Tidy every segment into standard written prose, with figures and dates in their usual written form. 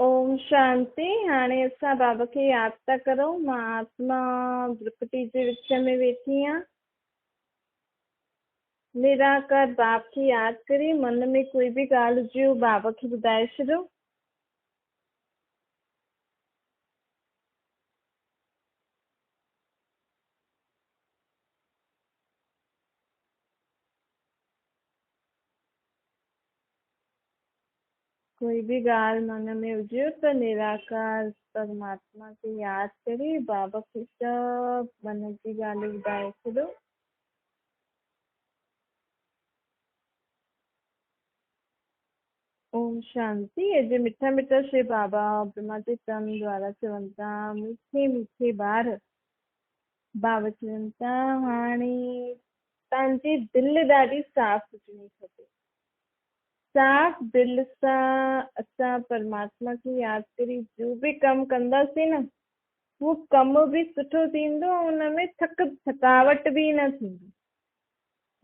ओम शांति। हाणे असां बाबा खे यादि था करूं। मां आत्मा प्रकृति जे विच में वेठी आहियां। निराकार बाप खे यादि करे मन में कोई बि ॻाल्हि हुजे बाबा खे ॿुधाए छॾियो। कोई भी ॻाल्हि मन में हुजे त निराकार परमात्मा खे यादि करे बाबा खे सभु मन जी ॻाल्हियूं ॿुधाए छॾियो। ओम शांति। अॼु मिठा मिठा श्री बाबा ब्रह्मा जे तन द्वारा चवनि था, मीठे मीठे ॿार बाबा चवनि था हाणे तव्हांजी दिलि ॾाढी साफ़ हुजणी खपे। साफ़ दिलि सां असां परमात्मा खे यादि करे जो बि कमु कंदासीं न, उहो कमु बि सुठो थींदो ऐं हुन में थकावट बि न थींदी।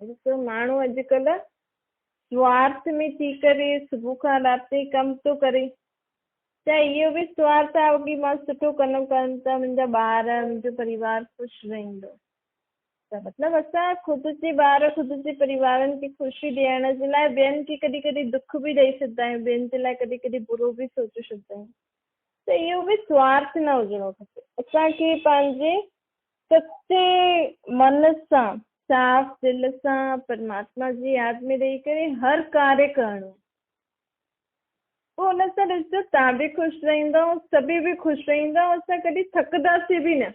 ॾिसो, माण्हू अॼुकल्ह स्वार्थ में थी करे सुबुह खां राति ताईं कमु थो करे, त इहो बि स्वार्थ आहे की मां सुठो कंदमि त मुंहिंजा ॿार मुंहिंजो परिवार ख़ुशि रहंदो। त मतिलबु असां ख़ुदि जे ॿार ख़ुदि जे परिवारनि खे ख़ुशी ॾियण जे लाइ ॿियनि खे कॾहिं कॾहिं दुख बि ॾेई छॾींदा आहियूं, ॿियनि जे लाइ कॾहिं कॾहिं बुरो बि सोचे छॾींदा आहियूं। त इहो बि स्वार्थ न हुजिणो खपे। असांखे पंहिंजे सचे मन सां साफ़ दिलि सां परमात्मा जी यादि में रही करे हर कार्य करणो। पोइ हुन सां ॾिसो तव्हां बि ख़ुशि रहंदव, सभी बि ख़ुशि रहंदा, असां कॾहिं थकंदासीं बि न।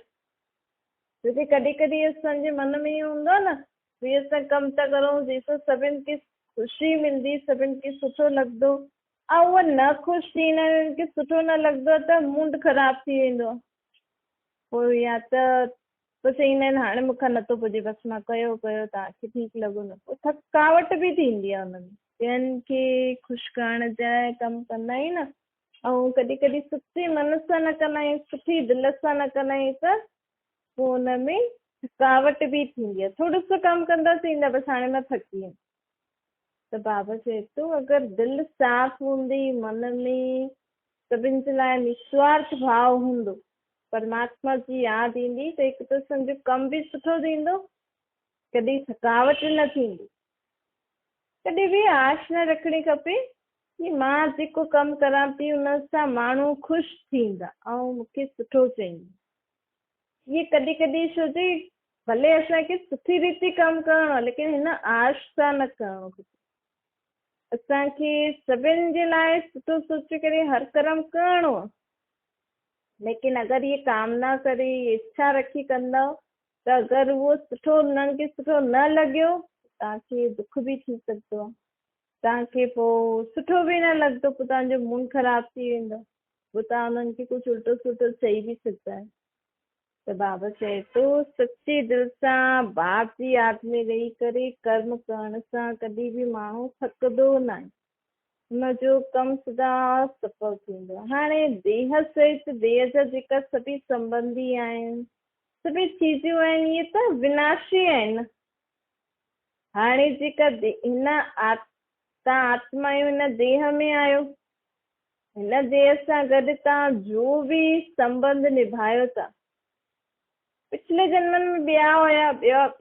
छोकी कॾहिं कॾहिं असांजे मन में इहो हूंदो आहे न, भई असां कमु था करूं जंहिंसां सभिनि खे ख़ुशी मिलंदी, सभिनि खे सुठो लॻंदो, ऐं उहा न ख़ुशि थींदा आहिनि, उन्हनि खे सुठो न लॻंदो आहे त मूड ख़राबु थी वेंदो आहे। पोइ या त पोइ चईंदा आहिनि हाणे मूंखां नथो पुॼे, बसि मां कयो तव्हांखे ठीकु लॻो न। पोइ थकावट बि थींदी आहे हुन में। ॿियनि खे ख़ुशि करण जा कमु कंदा आहियूं न, ऐं कॾहिं कॾहिं सच्चे मन सां न कंदा आहियूं, सुठी दिलि सां न कंदा आहियूं त पोइ हुन में थकावट बि थींदी आहे। थोरो सो कमु कंदासीं न, बसि हाणे मां थकी वियमि। त बाबा चए थो अगरि दिलि साफ़ हूंदी, मन में सभिनि जे लाइ निस्वार्थ भाव हूंदो, परमात्मा जी यादि ईंदी, त हिकु त सम्झो कमु बि सुठो थींदो, कॾहिं थकावट न थींदी। कॾहिं बि आश न रखणी खपे कि मां जेको कमु करां थी उन सां माण्हू ख़ुशि थींदा ऐं मूंखे सुठो चईंदा। ये कॾहिं कॾहिं छो जे भले असांखे सुठी रीति कमु करणो आहे, लेकिन हिन आश सां न करणो खपे। असांखे सभिनि जे लाइ सुठो सोचे करे हर कर्म करणो आहे, लेकिन अगरि ये कामना करे इच्छा रखी कंदव त अगरि उहो सुठो उन्हनि खे सुठो न लॻियो, तव्हांखे दुख बि थी सघंदो आहे। तव्हांखे पोइ सुठो बि न लॻंदो, पोइ तव्हांजो मूड ख़राबु थी वेंदो, पोइ तव्हां उन्हनि खे कुझु उल्टो सुल्टो चई बि सघंदा आहियो। त बाबा चए थो सची दिलि सां बाप जी यादि में रही करे कर्म करण सां कॾहिं बि माण्हू थकंदो न आहे, हुनजो कमु सदा सफल थींदो आहे। हाणे देह सहित देह जा जेका सभी संबंधी आहिनि, सभी चीजूं आहिनि, इहे त विनाशी आहिनि। हाणे जेका हिन तव्हां आत्मा आहियो, हिन देह में आहियो, हिन देह सां गॾु तव्हां जो बि संबंध निभायो था, पिछले जन्मनि में ॿिया हुया,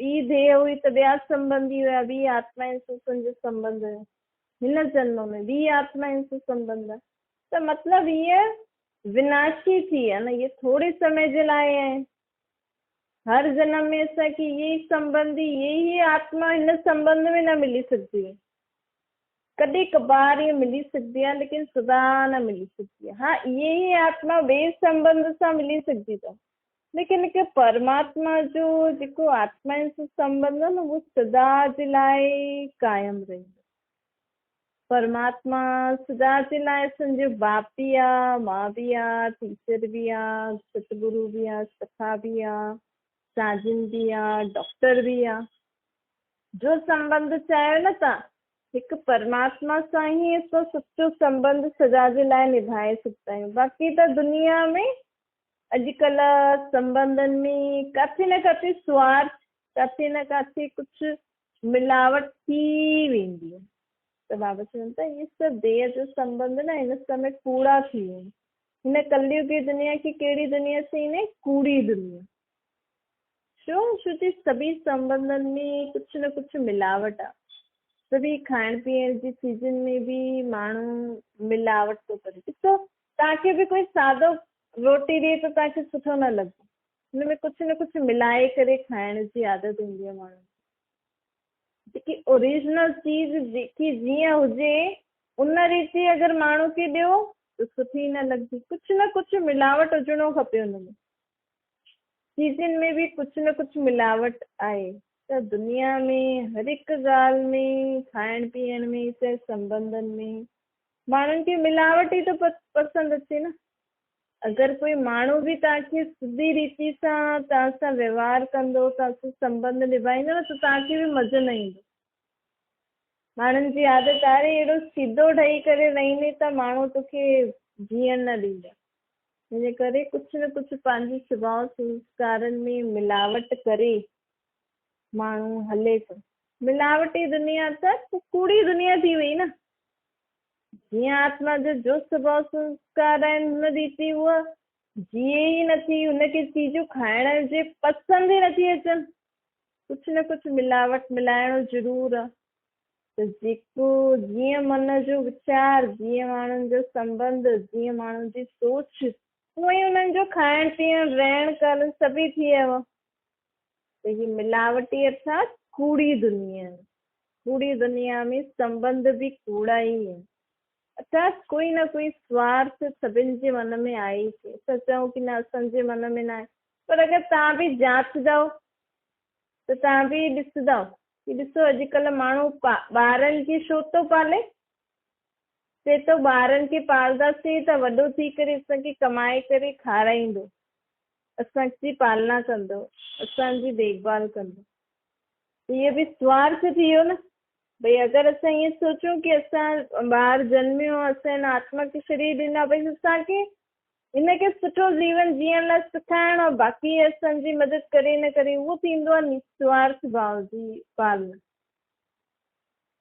ॿी देह हुई त ॿिया संबंधी हुया, ॿी आत्माउनि सां संजो संबंध हुयो। हिन जन्म में ॿी आत्माउनि सां संबंध आहे, त मतिलबु हीअ विनाशी थी आहे न, ये थोरे समय जे लाइ आहे। हर जन्म में असांखे इहे ई संबंधी, इहे ई आत्मा हिन संबंध में न मिली सघंदी आहे। कॾहिं कबार इहे मिली सघंदी आहे, लेकिन सदा न मिली सघंदी आहे। हा, इहे ई आत्मा ॿिए संबंध सां मिली सघंदी अथव, लेकिन हिकु परमात्मा जो जेको आत्माउनि सां संबंध आहे न, उहो सदा जे लाइ कायम रहंदो। परमात्मा सदा जे लाइ असांजो बाप बि आहे, माउ बि आहे, टीचर बि आहे, सतगुरु बि आहे, सखा बि आहे, साजिन बि आहे, डॉक्टर बि आहे। जो संबंध चाहियो न तव्हां, हिकु परमात्मा सां ई असां सचो संबंध सदा जे लाइ निभाए सघंदा आहियूं। बाक़ी त दुनिया में अॼुकल्ह संबंधनि में किथे न किथे स्वार्थ, किथे न किथे कुझु मिलावट थी वेंदी आहे। त बाबा चवनि था इहे सभु देह जो संबंध न हिन समय कूड़ा थी विया आहिनि। हिन कलयुग की दुनिया की कहिड़ी दुनिया से इन कूड़ी दुनिया। छो छोजी सभी संबंधनि में कुझु न कुझु मिलावट आहे। सभी खाइण पीअण जी चीजनि में बि माण्हू मिलावट थो करे। ॾिसो तव्हांखे बि कोई सादो रोटी ॾिए त तव्हांखे सुठो न लॻे, हुन में कुझु न कुझु मिलाए करे खाइण जी आदत हूंदी आहे माण्हू। जेकी ओरिजिनल चीज जेकी जीअं हुजे उन रीति अगरि माण्हू खे ॾियो त सुठी न लॻंदी। कुझु न कुझु मिलावट हुजणो खपे हुन में। चीजनि में बि कुझु न कुझु मिलावट आहे। त दुनिया में हर हिकु ॻाल्हि में खाइण पीअण में चाहे संबंधनि में माण्हुनि खे मिलावट ई त पसंदि अचे न। अगरि कोई माण्हू बि तव्हांखे सिधी रीति सां तव्हां सां व्यवहार कंदो, तव्हां सां संबंध निभाईंदो न त तव्हांखे बि मज़ो न ईंदो। माण्हुनि जी आदत आहे अहिड़ो सिधो ठही करे रहींदे त माण्हू तोखे जीअण न ॾींदा। हिन करे कुझु न कुझु पंहिंजे स्वभाव संस्कारनि में मिलावट करे माण्हू हले थो। मिलावटी दुनिया त कूड़ी दुनिया थी वई न। जीअं आत्मा जो स्वभाव संस्कार आहिनि हुन रीति उहा जीए ई नथी, हुनखे चीजूं खाइण जे पसंदि ई नथी अचनि। कुझु न कुझु मिलावट मिलाइणो ज़रूरु आहे। त जेको जीअं मन जो वीचार, जीअं माण्हुनि जो संबंध, जीअं माण्हुनि जी सोच, उहो ई उन्हनि जो खाइण पीअण रहण करणु सभई थी वियो आहे। त हीअ मिलावटी अर्थात कूड़ी दुनिया। कूड़ी दुनिया में संबंध बि कूड़ा ई आहिनि। अर्थात कोई न कोई स्वार्थ सभिनि जे मन में आहे ई। असां चऊं की न असांजे मन में न आहे, पर अगरि तव्हां बि जांचदव त तव्हां बि ॾिसंदव की ॾिसो अॼुकल्ह माण्हू ॿारनि खे छो थो पाले। चए थो ॿारनि खे पालंदासीं त वॾो थी करे असांखे कमाए करे खाराईंदो, असांजी पालना कंदो, असांजी देखभाल कंदो। इहो बि स्वार्थ थी वियो न। भई अगरि असां ईअं सोचूं की असां ॿार जनमियो, असां हिन आत्मा खे शरीर ॾिना, भई असांखे हिनखे सुठो जीवन जीअण लाइ सेखारिणो आहे, बाक़ी असांजी मदद करे न करे, उहो थींदो आहे निस्वार्थ भाव जी पालना।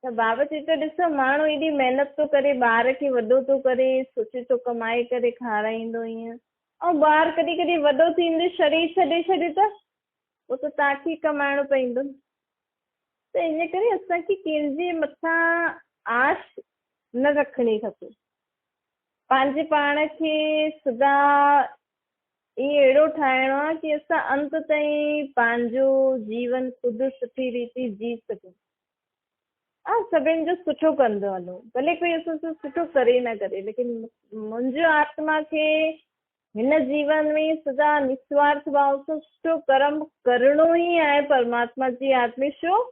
त बाबा चई थो ॾिसो माण्हू एॾी महिनत थो करे, ॿार खे वॾो थो करे, सोचे थो कमाए करे खाराईंदो ईअं, ऐं ॿार कॾहिं कॾहिं वॾो थींदे शरीर छॾे छॾे त पोइ त तव्हांखे ई कमाइणो पवंदो। त इन करे असांखे कंहिंजे मथां आश न रखणी खपे। पंहिंजे पाण खे सदा ईअं अहिड़ो ठाहिणो आहे की असां अंत ताईं पंहिंजो जीवन ख़ुदि सुठी रीति जी सघूं। हा सभिनि जो सुठो कंदो हलो, भले कोई असां सां सुठो करे न करे, लेकिन मुंहिंजो आत्मा खे हिन जीवन में सदा निस्वार्थ भाव सां सुठो कर्म करणो ई आहे परमात्मा जी आत्मा। छो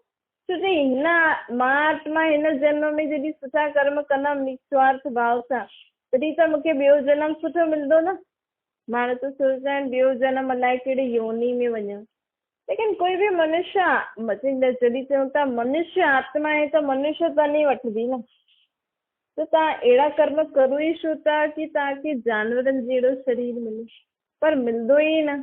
छोजी हिन मां आत्मा हिन जन्म में जॾहिं सुठा कर्म कंदमि निस्वार्थ भाव सां, तॾहिं त मूंखे ॿियो जनम सुठो मिलंदो न। माण्हू त सोचंदा आहिनि ॿियो जनम अलाए कहिड़ी योनी में वञो, लेकिन कोई बि मनुष्य जॾहिं चऊं था मनुष्य आत्मा आहे त मनुष्य त नहीं वठंदी न। त तव्हां अहिड़ा कर्म करो ई छो था की तव्हांखे जानवरनि जहिड़ो शरीर मिले, पर मिलंदो ई न।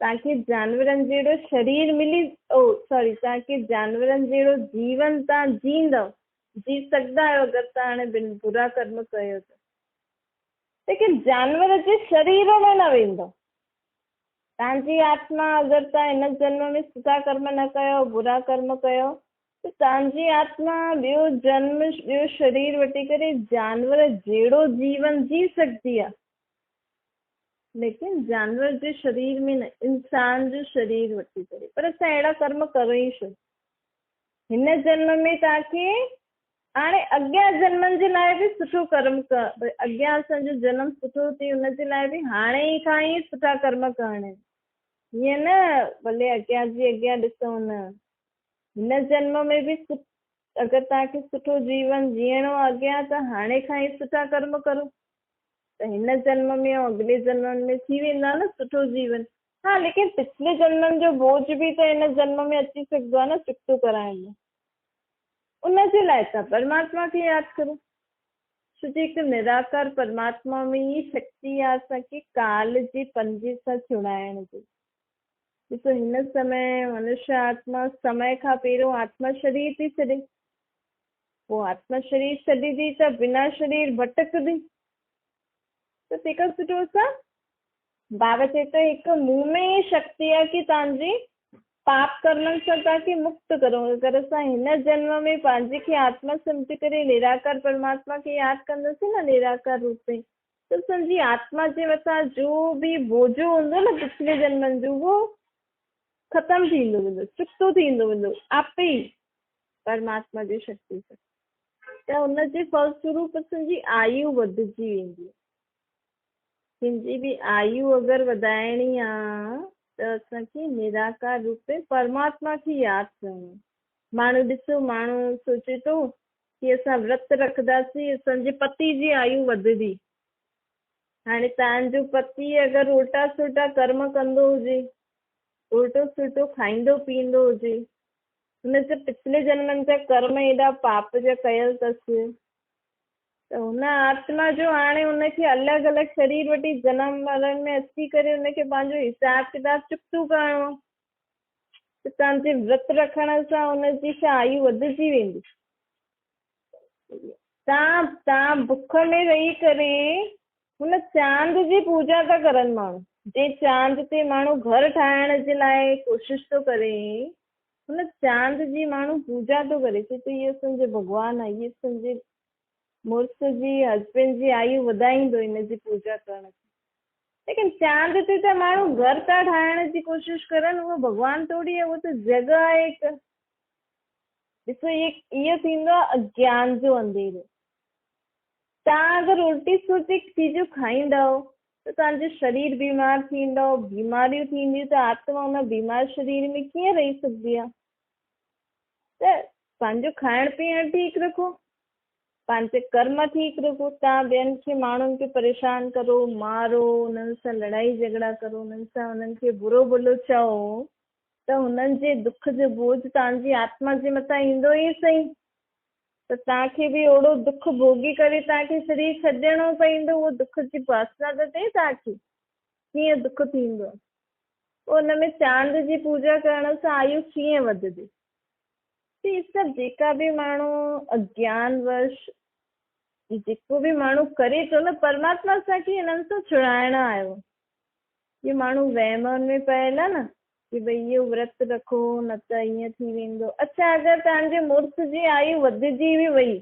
तव्हांखे जानवरनि जहिड़ो शरीर मिली तव्हांखे जानवरनि जहिड़ो जीवन तव्हां जींदव, जी सघंदा आहियो अगरि तव्हां हाणे बुरा कर्म कयो त, लेकिन जानवर जे शरीर में न वेंदव। तव्हांजी आत्मा अगरि तव्हां हिन जन्म में सुठा कर्म न कयो, बुरा कर्म कयो, त तव्हांजी आत्मा ॿियो जन्म ॿियो शरीर वठी करे जानवर जहिड़ो जीवन जी सघंदी आहे, लेकिन जानवर जे शरीर में न, इंसान जो शरीर वठी करे। पर असां अहिड़ा कर्म करो ई छो। हिन जन्म में तव्हांखे हाणे अॻियां जन्मनि जे लाइ बि सुठो कर्म कर, अॻियां असांजो जनम सुठो थिए हुनजे लाइ बि हाणे ई खां ई सुठा कर्म करणा आहिनि। हीअं न भले अॻियां जी अॻियां ॾिसूं न, हिन जन्म में बि अगरि तव्हांखे सुठो जीवन जीअणो आहे अॻियां त हाणे खां ई सुठा कर्म करो, त हिन जन्म में ऐं अॻिले जन्मनि में थी वेंदा न सुठो जीवन। हा लेकिन पिछले जन्मनि जो बोझ बि त हिन जन्म में अची सघंदो आहे न चुकतो कराइण में। उनजे लाइ तव्हां परमात्मा खे यादि करो, छोजी हिकु निराकार परमात्मा में ई शक्ति आहे असांखे काल जे पंजे सां छुड़ाइण जी। ॾिसो हिन समय मनुष्य आत्मा समय खां पहिरियों आत्मा शरीर थी छॾे, पोइ आत्मा शरीर छॾींदी त बिना शरीर भटकदी, त तंहिंखां सुठो असां बाबा चए थो हिकु मुंहुं में ई शक्ति आहे कि तव्हांजी पाप कर्मनि सां तव्हांखे मुक्त करो। अगरि असां हिन जन्म में पंहिंजे खे आत्मा सम्झी करे निराकार परमात्मा खे यादि कंदासीं न निराकार रूप में, त असांजी आत्मा जे मथां जो बि बोझो हूंदो न पिछले जन्मनि जो उहो ख़तमु थींदो वेंदो, चुक्तो थींदो वेंदो आपे ई परमात्मा जी शक्ति सां। त हुनजे फलस्वरूप असांजी आयु वधिजी वेंदी। कंहिंजी बि आयु अगरि वधाइणी आहे त असांखे निराकार रूप में परमात्मा खे यादि करणो। माण्हू ॾिसो, माण्हू सोचे थो कि असां व्रत रखंदासीं असांजे पति जी आयु वधंदी। हाणे तव्हांजो पति अगरि उल्टा सुल्टा कर्म कंदो हुजे, उल्टो सुल्टो खाईंदो पीअंदो हुजे, हुनजे पिछले जन्मनि जा कर्म एॾा पाप जा कयल अथसि, त हुन आत्मा जो हाणे हुनखे अलॻि अलॻि शरीर वठी जनम मरण में अची करे हुनखे पंहिंजो हिसाब किताब चुकतो करणो। त तव्हांजे व्रत रखण सां हुनजी छा आयु वधिजी वेंदी। तव्हां बुख में रही करे हुन चांद जी पूजा था करनि माण्हू, जे चांद ते माण्हू घर ठाहिण जे लाइ कोशिशि थो करे, हुन चांद जी माण्हू पूजा थो करे, चए थो इहो असांजो भॻवानु आहे, इहे असांजे मुड़ुस जी हस्बैंड जी आयु वधाईंदो हिनजी पूजा करण। लेकिन चांद ते त माण्हू घर था ठाहिण जी कोशिशि करनि, उहो भॻवानु थोरी आहे, उहो त जॻह आहे हिकु। ॾिसो इहो थींदो आहे अज्ञान जो अंधेरो। तव्हां अगरि उल्टी सुल्टी चीजूं खाईंदव त तव्हांजो शरीर बीमार थींदो, बीमारियूं थींदियूं, त आत्मा हुन बीमार शरीर में कीअं रही सघंदी आहे। त पंहिंजो खाइण पीअण ठीकु रखो, पंहिंजे कर्म ठीकु रखो। तव्हां ॿियनि खे माण्हुनि खे परेशान करो, मारो, उन्हनि सां लड़ाई झगड़ा करो, उन्हनि सां उन्हनि खे बुरो भलो चओ, त हुननि जे दुख जो बोझ तव्हांजी आत्मा जे मथां ईंदो ई सही। त तव्हांखे बि ओड़ो दुख भोगी करे तव्हांखे शरीर छॾिणो पवंदो। उहो दुख जी वासना त थिए तव्हांखे, कीअं दुख थींदो। पोइ हुन में चांद जी पूजा करण सां आयु कीअं वधंदी। ही सभु जेका बि माण्हू अज्ञानवश जेको बि माण्हू करे थो न, परमात्मा असांखे हिननि सां छुड़ाइण आयो। ये माण्हू वहमनि में पयल आहे न कि भई इहो व्रत रखो न त ईअं थी वेंदो। अच्छा, अगरि तव्हांजे मुड़ुस जी आयु वधिजी बि वई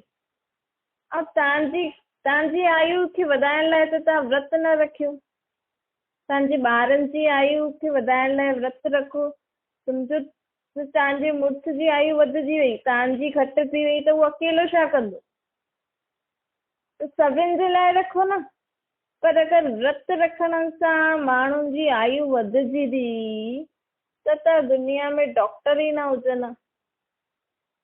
ऐं तव्हांजी आयु खे वधाइण लाइ त तव्हां व्रत न रखियो, तव्हांजे ॿारनि जी आयु खे वधाइण लाइ व्रत रखो, सम्झो तव्हांजे मुड़ुस जी आयु वधिजी वई, तव्हांजी घटि थी वई, त उहो अकेलो छा कंदो। त सभिनि जे लाइ रखो न। पर अगरि व्रत रखण सां माण्हुनि जी आयु वधिजी त दुनिया में डॉक्टर ई न हुजनि,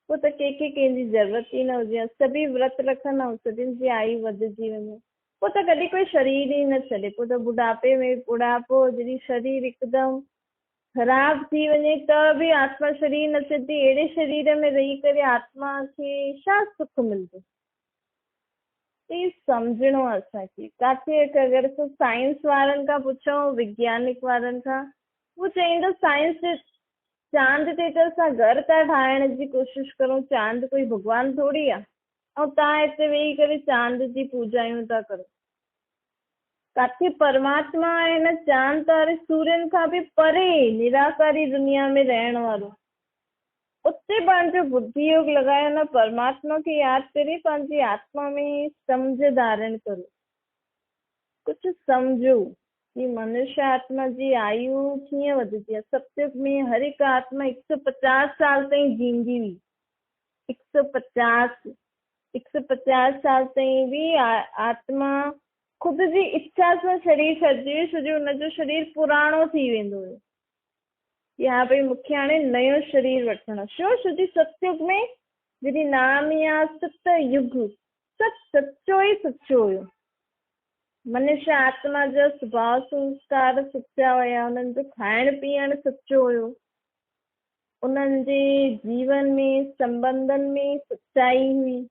पोइ त कंहिंखे कंहिंजी ज़रूरत ई न हुजे। सभी व्रत रखनि ऐं सभिनि जी आयु वधिजी वञे, पोइ त कॾहिं कोई शरीर ई न छॾे। पोइ त बुढ़ापे में बुढ़ापो जॾहिं शरीर हिकदमि ख़राब थी वञे त बि आत्मा शरीर न छॾंदी। अहिड़े शरीर में रही करे आत्मा खे छा सुख मिलंदो। ही सम्झणो आहे असांखे। किथे अगरि असां साइंस वारनि खां पुछूं, वैज्ञानिक वारनि खां, उहो चईंदो साइंस जे चांद ते त असां घर था ठाहिण जी कोशिशि करूं, चांद कोई भॻवानु थोरी आहे। ऐं तव्हां हिते वेही करे चांद जी पूजायूं था करो। किथे परमात्मा आहे न चांद तारे सूर्यनि खां बि परे निराकारी दुनिया में रहण वारो, उते पंहिंजो बुद्धि योग लॻायो न, परमात्मा खे यादि करे पंहिंजी आत्मा में सम्झ धारण करो। कुझु सम्झो कि मनुष्य आत्मा जी आयु कीअं वधंदी आहे। सतयुग में हर हिकु आत्मा 150 साल ताईं जींदी हुई। 150 साल ताईं बि आत्मा ख़ुदि जी इच्छा सां शरीर छॾंदी हुई, छोजो हुनजो शरीर पुराणो थी वेंदो हुयो कि हा भई मूंखे हाणे नयो शरीर वठणो। छोजी सतयुग में जॾहिं नाम या सतयुग सभु सचो ई सचो हुयो। मनुष्य आत्मा जा स्वभाव संस्कार सचा हुया, उन्हनि जो खाइण पीअण सचो हुयो, उन्हनि जे जीवन में संबंधनि में सच्चाई हुई।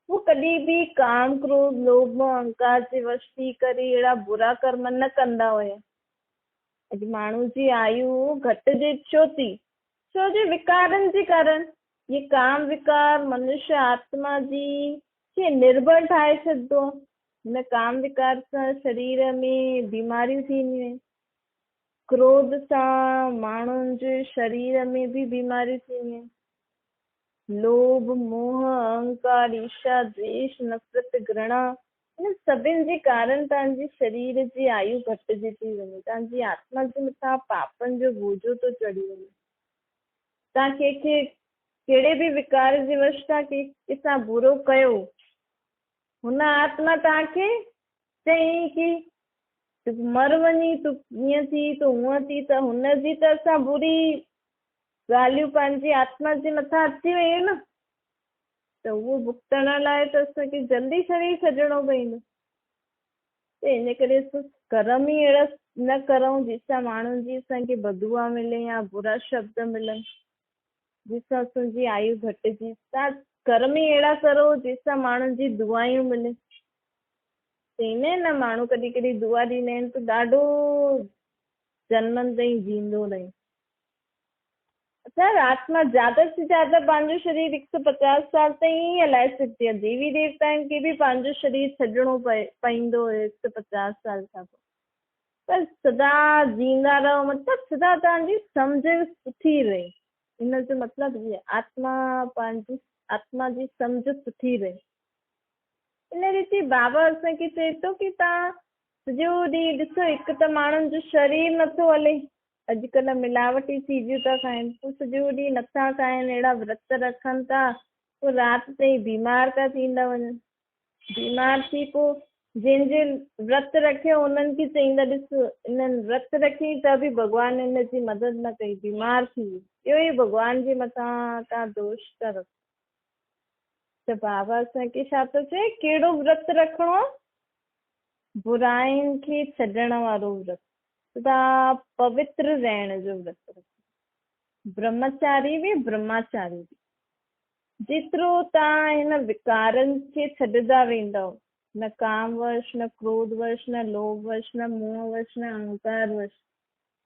वो कॾहिं बि काम क्रोध लोभ अहंकार जे वश थी करे अहिड़ा बुरा कर्म न कंदा हुया। अॼु माण्हू जी आयु घटिजे छो थी, छो जे विकारनि जे कारण। ये काम विकार मनुष्य आत्मा जी खे निर्भर ठाहे छॾंदो। हिन काम विकार सां शरीर में बीमारियूं थींदियूं आहिनि। क्रोध सां माण्हुनि जे शरीर में भी बीमारियूं थींदियूं आहिनि। लोभ मोह अहंकार ईर्ष्या द्वेष नफ़रत घृणा इन सभिनि जे कारण तव्हांजी शरीर जी आयु घटिजी थी वञे। तव्हांजी आत्मा जे मथां पापनि जो बोझो थो चढ़ी वञे। तव्हां कंहिंखे कहिड़े बि विकार जे वश तव्हां कंहिंसां बुरो कयो, हुन आत्मा तव्हांखे चई की तूं मर वञी, तूं ईअं थी, तूं हूअं थी, त हुनजी त असां बुरी ॻाल्हियूं पंहिंजी आत्मा जे मथां अची वियूं न, त उहो भुगतण लाइ त असांखे जल्दी शरीर छॾिणो पवंदो। त इन करे असां कर्म ई अहिड़ा न करूं जंहिंसां माण्हुनि जी असांखे बदुआ मिले या बुरा शब्द मिलनि, जंहिंसां असांजी आयु घटिजी। तव्हां कर्म ई अहिड़ा करो जंहिंसां माण्हुनि जी दुआयूं मिले। चईंदा आहिनि न, माण्हू कॾहिं कॾहिं दुआ ॾींदा आहिनि त ॾाढो जन्मनि ताईं जींदो रहे। सर आत्मा ज्यादा से ज्यादा पंहिंजो शरीर 150 साल ताईं ई हलाए सघंदी आहे। देवी देवताउनि खे बि पंहिंजो शरीर छॾिणो पवंदो 150 साल खां पोइ। पर सदा जींदा रहो, मतिलबु सदा तव्हांजी सम्झ सुठी रहे। हिन जो मतिलबु इहो आत्मा पंहिंजी आत्मा जी सम्झ सुठी रहे। इन रीति बाबा असांखे चए थो की तव्हां सॼो ॾींहुं ॾिसो, हिकु त माण्हुनि जो शरीर नथो हले, अॼुकल्ह मिलावटी चीजियूं था खाइनि, पोइ सॼो ॾींहुं नथा खाइनि, अहिड़ा विर्त रखनि था, पोइ राति ताईं बीमार था थींदा वञनि। बीमार थी पोइ जंहिंजे विर्त रखियो उन्हनि खे चईंदा ॾिस इन्हनि विर्त रखी त बि भॻवानु हिन जी मदद न कई, बीमार थी वियो। इहो ई भॻवान जे मथां तव्हां दोष था रखो। त बाबा असांखे छा थो चए, कहिड़ो विर्त रखिणो आहे? बुराइनि खे छॾण वारो विर्त, सदा पवित्र रहण जो विर्त रखो। ब्रह्मचारी बि ब्रह्मचारी बि। जेतिरो तव्हां हिन विकारनि खे छॾंदा वेंदव, न काम वश, न क्रोध वश, न लोभ वश, न मोह वश, न अहंकार वश,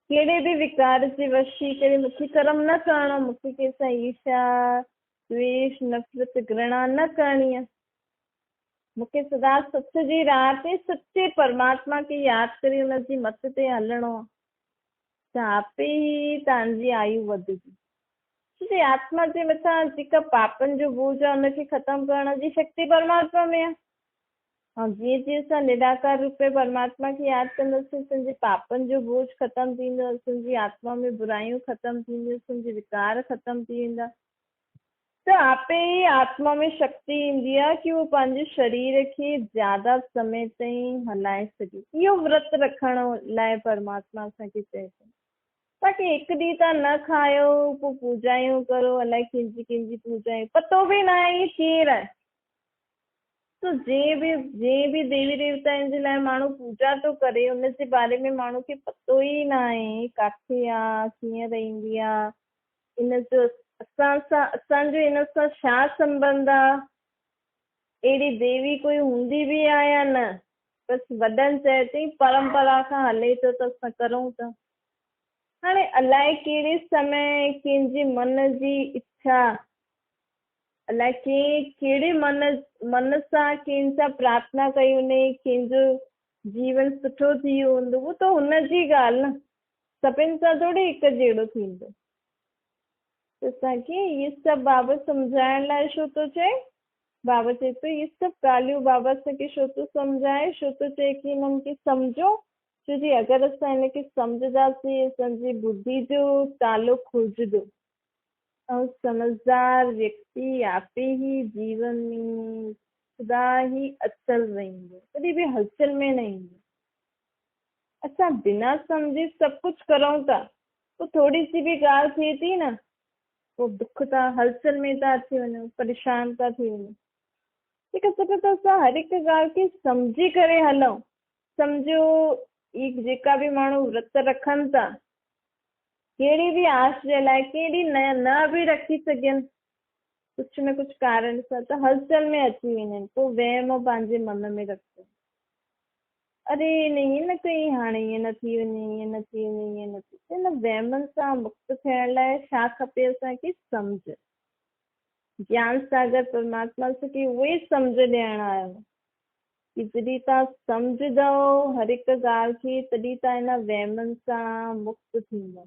कहिड़े बि विकार जे वश थी करे मूंखे कर्म न करणो, मूंखे कंहिंसां ईर्ष्या द्वेष नफ़रत घृणा न करणी आहे, मूंखे सदा सच जी राह ते सचे परमात्मा खे यादि करे हुनजी मत ते हलणो आहे, त आपे ई तव्हांजी आयु वधंदी। छोकी आत्मा जे मथां जेका पापनि जो बोझ आहे हुनखे ख़तमु करण जी शक्ति परमात्मा में आहे। ऐं जीअं जीअं असां निराकार रूप में परमात्मा खे यादि कंदासीं, असांजे पापनि जो बोझ ख़तमु थींदो, असांजी आत्मा में बुराइयूं ख़तमु थींदियूं, असांजे विकार ख़तमु थी वेंदा, त आपे ई आत्मा में शक्ति ईंदी आहे कि उहो पंहिंजे शरीर खे ज्यादा समय ताईं हलाए सघे। इहो विर्त रखण लाइ परमात्मा असांखे चए थो। बाक़ी हिकु ॾींहुं तव्हां न खायो, पोइ पूजायूं करो, अलाए कंहिंजी कंहिंजी पूजायूं, पतो बि न आहे इहे केरु आहे। तो जंहिं बि देवी देवताउनि जे लाइ माण्हू पूजा थो करे, उनजे बारे में माण्हू खे पतो ई न आहे किथे आहे, कीअं रहंदी आहे, इन जो असांजो इन सां छा संबंध आहे, अहिड़ी देवी कोई हूंदी बि आहे या न, बसि वॾनि चए थई परंपरा खां हले थो त असां करूं था। हाणे अलाए कहिड़े समय कंहिंजी मन जी इच्छा, अलाए कहिड़े मन सां कंहिंसां प्रार्थना कई हुन, कंहिंजो जीवन सुठो थी वियो हूंदो, उहो त हुनजी ॻाल्हि न, सभिनि सां थोरी हिकु जहिड़ो थींदो। त असांखे इहे सभु बाबा सम्झाइण लाइ छो थो चए? बाबा चए थो इहे सभु ॻाल्हियूं बाबा असांखे छो थो सम्झाए, छो थो चए कि हिननि खे सम्झो, छो जी अगरि असां हिनखे सम्झंदासीं असांजी बुद्धि जो तालो खुलजंदो ऐं समझदार व्यक्ति आपे ही जीवन में सदा ही अचल रहंदो, कॾहिं बि हलचल में न ईंदो। असां बिना सम्झे सभु कुझु करूं था, पोइ थोरी सी बि ॻाल्हि थिए थी न, पोइ दुख था, हलचल में था अची वञूं, परेशान था थी वञूं। ठीकु आहे, त असां हर हिकु ॻाल्हि खे सम्झी करे हलूं। सम्झो ही जेका बि माण्हू विर्त रखनि था, कहिड़ी बि आस जे लाइ, कहिड़ी न बि रखी सघनि, कुझु न कुझु कारण सां त हलचल में अची वेंदा आहिनि, पोइ वहम पंहिंजे मन में रखो, अरे न ईअं न कई, हाणे ईअं न थी वञे, ईअं न थी वञे, ईअं न थी वञे। हिन वहमनि सां मुक्त थियण लाइ छा खपे? असांखे सम्झ। ज्ञान सागर परमात्मा से कि उहे सम्झ ॾियण आयो कि जॾहिं तव्हां सम्झंदव हर हिक ॻाल्हि खे तॾहिं तव्हां हिन वहमनि सां मुक्त थींदव।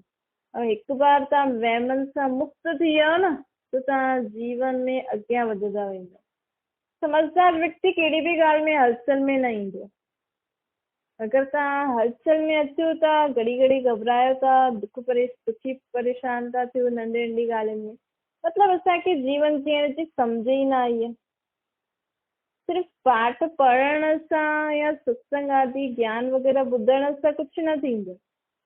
और हिकु बार तव्हां वहमनि सां मुक्त थी वियो न त तव्हां जीवन में अॻियां वधंदा वेंदव। समझदार व्यक्ति कहिड़ी बि ॻाल्हि में हलचल में न ईंदो। अगरि तव्हां हलचल में अचो था, घड़ी घड़ी घबरायो था, दुखी परेशान था थियो नंढी नंढी ॻाल्हियुनि में, मतिलबु असांखे जीवन जीअण जी सम्झ ई न आई आहे। सिर्फ़ पाठ पढ़ण सां या सत्संग आदि ज्ञान वग़ैरह ॿुधण सां कुझु न थींदो।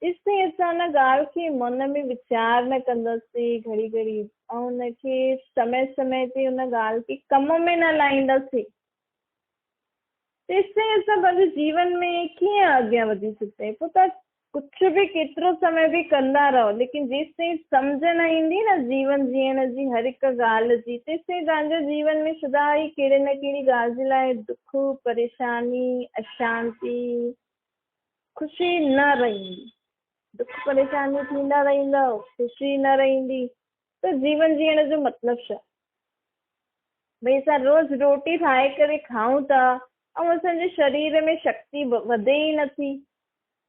इसलिए असां हुन ॻाल्हि खे मन में वीचार न कंदासीं घड़ी घड़ी, ऐं हुनखे समय समय ते हुन ॻाल्हि खे कम में न लाहींदासीं। इसलिए असां पंहिंजे जीवन में कीअं अॻियां वधी सघंदा आहियूं। पोइ तव्हां कुझु बि केतिरो समय बि कंदा रहो, लेकिन जेसिताईं सम्झ न ईंदी न जीवन जीअण जी हर हिकु ॻाल्हि जी, तेसिताईं तव्हांजे जीवन में सदा ई कहिड़े न कहिड़ी ॻाल्हि जे लाइ दुख, परेशानी, अशांती, ख़ुशी न रहंदी। दुख परेशानी थींदा रहंदव, ख़ुशी न रहंदी, त जीवन जीअण जो मतिलबु छा? भई असां रोज़ रोटी ठाहे करे खाऊं था ऐं असांजे शरीर में शक्ति वधे ई नथी,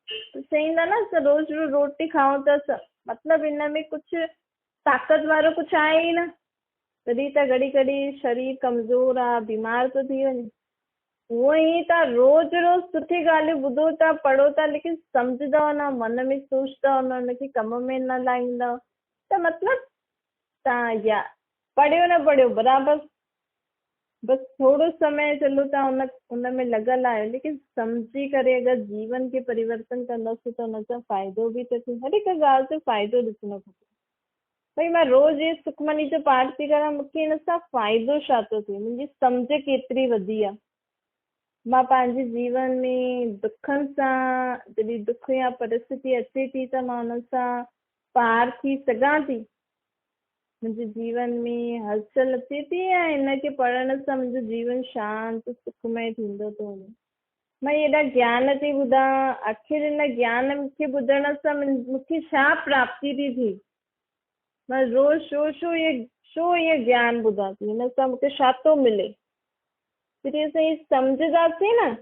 त चईंदा न असां रोज़ रोटी खाऊं था, मतिलबु हिन में कुझु ताक़त वारो कुझु आहे ई न, तॾहिं त घड़ी घड़ी शरीर कमज़ोर आहे, बीमार थो थी वञे। उहो ई तव्हां रोज़ रोज़ सुठी ॻाल्हियूं ॿुधो था, पढ़ो था, लेकिन सम्झंदव न, मन में सोचंदव न, हुनखे कम में न लाहींदव, त मतिलबु तव्हां या पढ़ियो न पढ़ियो बराबरि, बसि थोरो समय चलो तव्हां उन में लॻल आहियो, लेकिन सम्झी करे अगरि जीवन खे परिवर्तन कंदासीं त हुन सां फ़ाइदो बि त थिए। हर हिकु ॻाल्हि जो फ़ाइदो ॾिसणो खपे। भई मां रोज़ ये सुखमनी जो पाठ थी करां, मूंखे हिन सां फ़ाइदो छा थो थिए, मुंहिंजी सम्झ केतिरी वधी आहे। मां पंहिंजे जीवन में दुखनि सां, जॾहिं दुख या परिस्थिती अचे थी त मां हुन सां पार थी सघां थी, मुंहिंजे जीवन में हलचल अचे थी, ऐं हिनखे पढ़ण सां मुंहिंजो जीवन शांति सुखमय थींदो थो वञे। मां हेॾा ज्ञान थी ॿुधां, आख़िर हिन ज्ञान खे ॿुधण सां मूंखे छा प्राप्ति थी थिए? मां रोज़ छो ये ज्ञान ॿुधां थी, हिन सां मूंखे छा थो मिले? जॾहिं असां इहे सम्झंदासीं न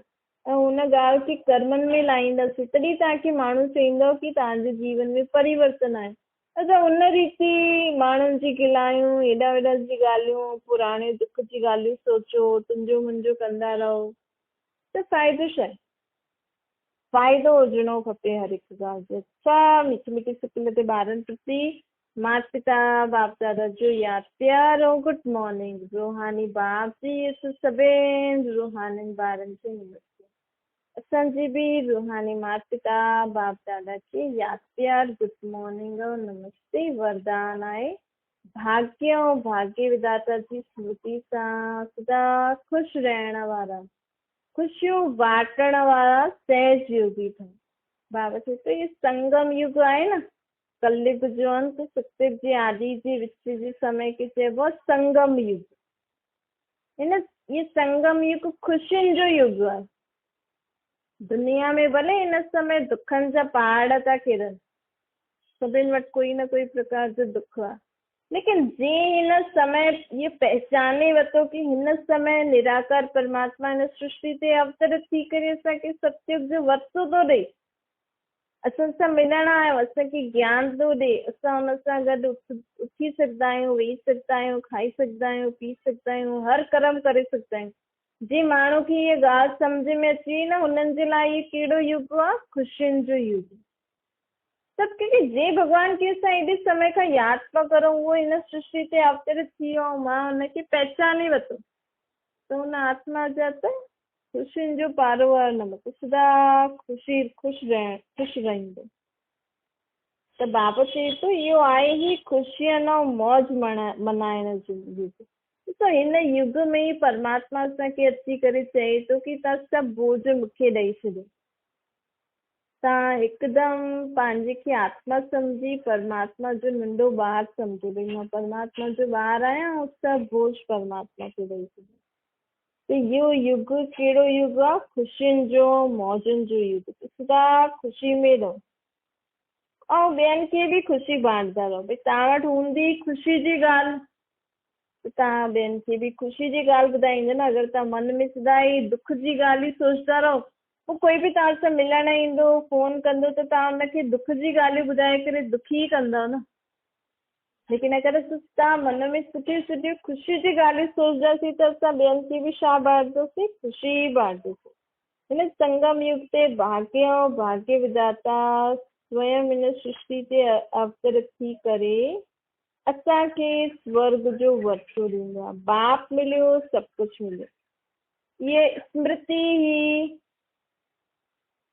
ऐं हुन ॻाल्हि खे कर्मनि में लाहींदासीं, तॾहिं तव्हांखे माण्हू चईंदव कि तव्हांजे जीवन में परिवर्तन आहे। असां उन रीति माण्हुनि जी गिलायूं, हेॾा वेॾा जी ॻाल्हियूं, पुराणे दुख जी ॻाल्हियूं सोचो, तुंहिंजो मुंहिंजो कंदा रहो, त फ़ाइदो छा आहे? फ़ाइदो हुजिणो खपे हर हिकु ॻाल्हि जो। अच्छा मिठी मिठी सिकल ते ॿारनि प्रति माता पिता बाप दादा जो यादि प्यार ऐं गुड मॉर्निंग। रूहानी बाप जी सभिनि रूहानी ॿारनि खे नमस्ते। असांजी बि रूहानी माता पिता बाप दादा खे यादि प्यार गुड मॉर्निंग और नमस्ते। वरदान आहे भाग्य ऐं भाग्य विधाता जी स्मृति सां सदा ख़ुशि रहण वारा, ख़ुशियूं बांटण वारा सहज योगी ठहनि। बाबा चए थो ये संगम युग आहे न, कलयुग जो अंत, सतयुग जी आदि जे विच जे समय खे चइबो आहे संगम युग। ये संगम युग ख़ुशियुनि जो युग आहे। दुनिया में भले हिन समय दुखनि जा पहाड़ था किरनि, सभिनि वटि कोई न कोई प्रकार जो दुख आहे, लेकिन जे हिन समय ये पहचाने वरितो कि हिन समय निराकार परमात्मा हिन सृष्टि ते अवतरित थी करे असांखे सतयुग जो वरतो थो ॾे, असां सां मिलण आयो, असांखे ज्ञान थो ॾे, असां हुन सां गॾु उथी सघंदा आहियूं, वेही सघंदा आहियूं, खाई सघंदा आहियूं, पी सघंदा आहियूं, हर कर्म करे सघंदा आहियूं। जे माण्हू खे इहा ॻाल्हि सम्झ में अचे न, हुननि जे लाइ इहो कहिड़ो युग आहे? ख़ुशियुनि जो युग। सभु क्योंकि जे भॻवान खे असां एॾे समय खां यादि पिया करूं, उहो हिन सृष्टि ते अवतरित थी वियो, मां हुनखे पहचाने वरितो, त हुन आत्मा जा त ख़ुशियुनि जो पारोवार न वरितो, सदा ख़ुशि रहंदो। त बाबा चए थो इहो आहे ई ख़ुशियुनि ऐं मौज मनाइण जो युग। ॾिसो हिन युग में ई परमात्मा असांखे अची करे चए थो कि तव्हां सभु बोझ मूंखे ॾेई छॾियो। तव्हां हिकदमि पंहिंजे खे आत्मा सम्झी परमात्मा जो नंढो ॿार सम्झो, भई मां परमात्मा जो ॿार आहियां ऐं सभु बोझ परमात्मा खे ॾेई छॾियो। त इहो युग कहिड़ो युग आहे? ख़ुशियुनि जो, मौजुनि जो युग। सदा ख़ुशी में रहो ऐं ॿियनि खे बि ख़ुशी बांटंदा रहो। भई तव्हां वटि हूंदी ख़ुशी जी ॻाल्हि, त तव्हां ॿियनि खे बि ख़ुशी जी ॻाल्हि ॿुधाईंदो न। अगरि तव्हां मन में सदा ई दुख जी ॻाल्हि ई सोचंदा रहो, पोइ कोई बि तव्हां सां मिलण ईंदो, फ़ोन कंदो, त तव्हां हुनखे दुख जी ॻाल्हियूं ॿुधाए करे दुखी कंदव न। लेकिन अगरि तव्हां मन में सुठियूं सुठियूं ख़ुशी जी ॻाल्हियूं सोचंदासीं, त असां ॿियनि खे बि छा बांटंदासीं? ख़ुशी ई बांटंदासीं। हिन संगम युग ते भाग्य ऐं भाग्य विधाता स्वयं हिन सृष्टि ते अवतरित थी करे असांखे स्वर्ग जो वरतो ॾींदो आहे। बाप मिलियो, सभु कुझु मिलियो। ये स्मृति ही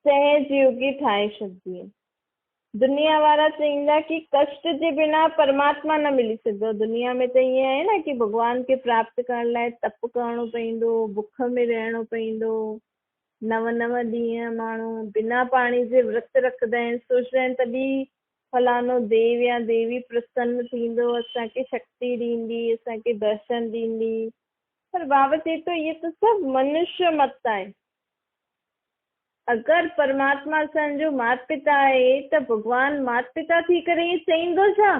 सहज योगी ठाहे छॾंदी आहे। दुनिया वारा चईंदा कि कष्ट जे बिना परमात्मा न मिली सघंदो। दुनिया में त ईअं आहे न कि भॻवान खे प्राप्त करण लाइ तप करणो पवंदो, बुख में रहणो पवंदो, 9 ॾींहं माण्हू बिना पाणी जे विर्त रखंदा आहिनि, सोचंदा आहिनि तॾहिं फलानो देव या देवी प्रसन्न थींदो, असांखे शक्ति ॾींदी, असांखे दर्शन ॾींदी। पर बाबा चए थो इहे त सभु मनुष्य मत आहे। अगरि परमात्मा असांजो माता पिता आहे त भॻवानु माता पिता थी करे ईअं चईंदो छा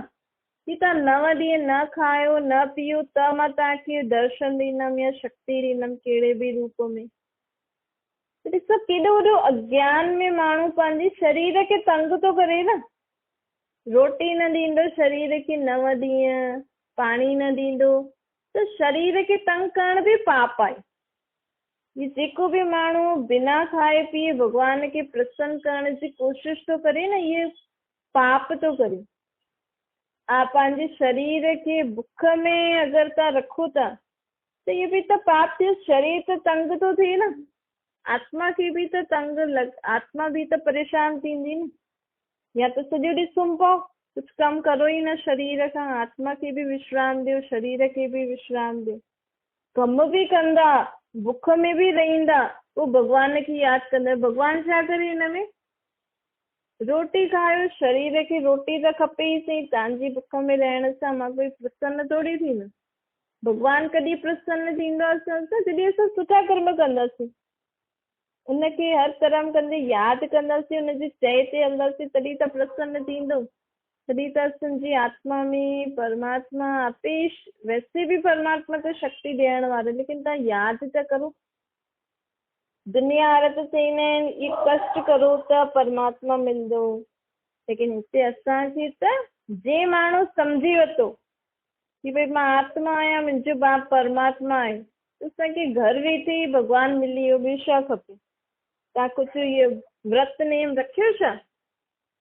कि तव्हां 9 ॾींहं न खायो न पीओ त मां तव्हांखे दर्शन ॾींदमि या शक्ति ॾींदमि कहिड़े बि रूप में। ॾिसो केॾो वॾो अज्ञान में माण्हू पंहिंजे शरीर खे तंग थो करे न। रोटी न ॾींदो शरीर खे 9 ॾींहं, पाणी न ॾींदो, त शरीर खे तंग करण बि पाप आहे। ये जेको बि माण्हू बिना खाए पीए भॻवान खे प्रसन्न करण जी कोशिश थो करे न, इहे पाप थो करे। पंहिंजे शरीर खे बुख में अगरि तव्हां रखो था त इहे बि त पाप थियो। शरीर त तंग थो थिए न, आत्मा खे बि त आत्मा बि त परेशान थींदी न। या त सॼो ॾींहुं सुम्ही पओ, कुझु कमु करो ई न शरीर खां। आत्मा खे बि विश्राम ॾियो, शरीर खे बि विश्राम ॾियो। कम बि कंदा, बुख में बि रहंदा, पोइ भॻवान खे यादि कंदा। भॻवानु छा करे हिन में? रोटी खायो, शरीर खे रोटी त खपे ई सही। तव्हांजी बुख में रहण सां मां कोई प्रसन्न थोड़ी थींदो। भॻवानु कॾहिं प्रसन्न थींदो असां सां? जॾहिं असां सुठा कर्म कंदासीं, उनखे हर कर्म कंदे यादि कंदासीं, उनजे चए ते हलंदासीं, तॾहिं त प्रसन्न थींदो। तॾहिं त असांजी आत्मा में परमात्मा आपे वैसे भी परमात्मा तो शक्ति ॾियण वारो, लेकिन तव्हां यादि त करो। दुनिया वारा त चईंदा आहिनि इहे कष्ट करो त परमात्मा मिलंदो, लेकिन हिते असांखे त जे माण्हू सम्झी वरितो कि भई मां आत्मा आहियां, मुंहिंजो बाप परमात्मा आहे, त असांखे घर वेठे ई भॻवानु मिली वियो। ॿियो छा खपे? तव्हां कुझु इहो व्रत नेम रखियो छा?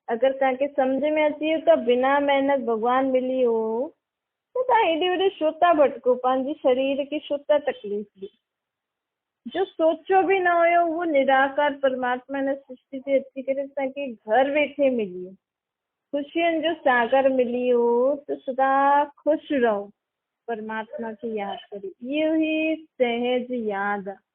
अगरि तव्हांखे सम्झ में अची वियो त बिना महिनत भॻवानु मिली वियो, त तव्हां हेॾे होॾे छो था भटको? पंहिंजे शरीर खे छो था तकलीफ़ ॾियो? जो सोचियो बि न हुयो उहो निराकार परमात्मा हिन सृष्टि ते अची करे असांखे घर वेठे मिली वियो। ख़ुशियुनि जो सागर मिली वियो, त सदा ख़ुशि रहो परमात्मा खे यादि करे। इहो ई सहज यादि आहे।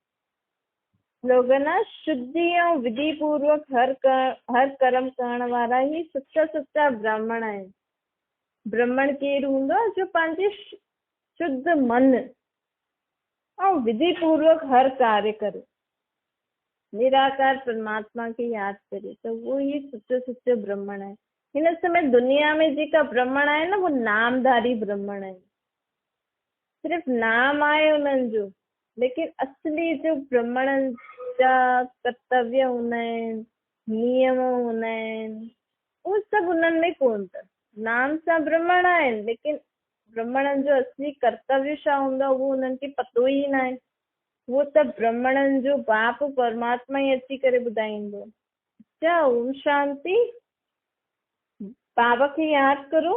लोग न शुद्धि ऐं विधि पूर्वक हर कर्म करण वारा ही सच्चा ब्राह्मण आहिनि। ब्राह्मण केरु हूंदो आहे? जो पंहिंजे शुद्ध मन ऐं विधि पूर्वक हर कार्य करे, निराकार परमात्मा खे यादि करे, त उहो ई सच्चो ब्राह्मण आहे। हिन समय दुनिया में जेका ब्राह्मण आहे न, वो नामधारी ब्राह्मण आहे। सिर्फ़ु नाम आहे उन्हनि जो, लेकिन असली जो ब्राह्मणनि जा कर्तव्य हूंदा आहिनि, नियम हूंदा आहिनि, उहो सभु उन्हनि में कोन अथनि। नाम सां ब्राह्मण आहिनि, लेकिन ब्राह्मणनि जो असली कर्तव्य छा हूंदो आहे उहो उन्हनि खे पतो ई न आहे। उहो त ब्राह्मणनि जो बाप परमात्मा ई अची करे ॿुधाईंदो। अच्छा, ओम शांति। बाबा खे यादि करो।